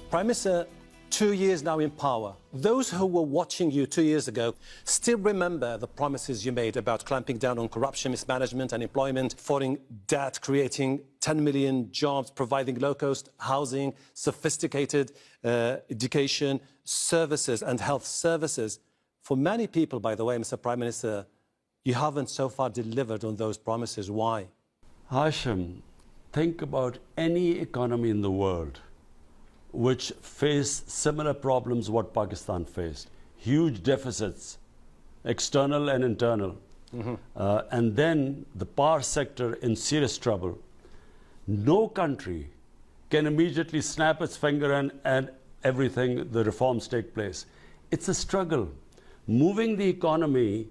Prime Minister, 2 years now in power. Those who were watching you 2 years ago still remember the promises you made about clamping down on corruption, mismanagement, unemployment, falling debt, creating 10 million jobs, providing low-cost housing, sophisticated education services and health services. For many people, by the way, Mr. Prime Minister, you haven't so far delivered on those promises. Why? Hashim, think about any economy in the world which faced similar problems what Pakistan faced. Huge deficits, external and internal. And then the power sector in serious trouble. No country can immediately snap its finger and everything, the reforms take place. It's a struggle. Moving the economy,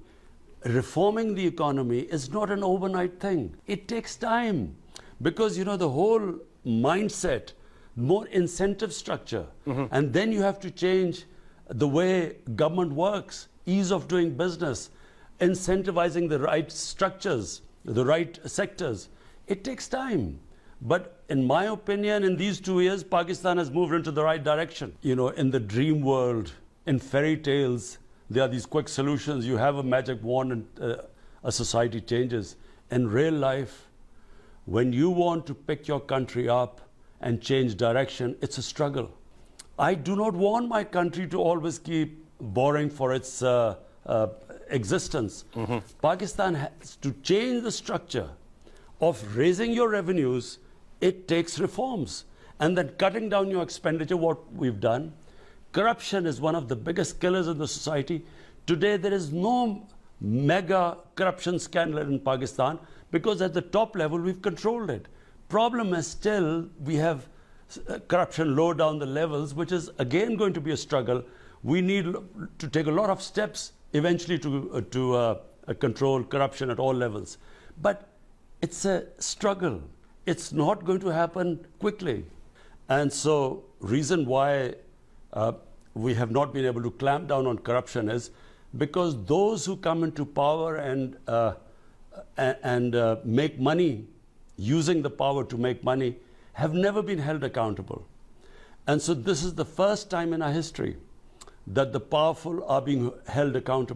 reforming the economy is not an overnight thing. It takes time because, you know, the whole mindset, more incentive structure, and then you have to change the way government works, ease of doing business, incentivizing the right structures, the right sectors. It takes time. But in my opinion, in these 2 years, Pakistan has moved into the right direction. You know, in the dream world, in fairy tales, there are these quick solutions. You have a magic wand and a society changes. In real life, when you want to pick your country up and change direction, it's a struggle. I do not want my country to always keep borrowing for its existence. Pakistan has to change the structure of raising your revenues. It takes reforms. And then cutting down your expenditure, what we've done. Corruption is one of the biggest killers in the society. Today, there is no mega corruption scandal in Pakistan because at the top level, we've controlled it. Problem is still, we have corruption low down the levels, which is again going to be a struggle. We need to take a lot of steps eventually to control corruption at all levels. But it's a struggle. It's not going to happen quickly. And so, reason why we have not been able to clamp down on corruption is because those who come into power and make money, using the power to make money, have never been held accountable. And so this is the first time in our history that the powerful are being held accountable.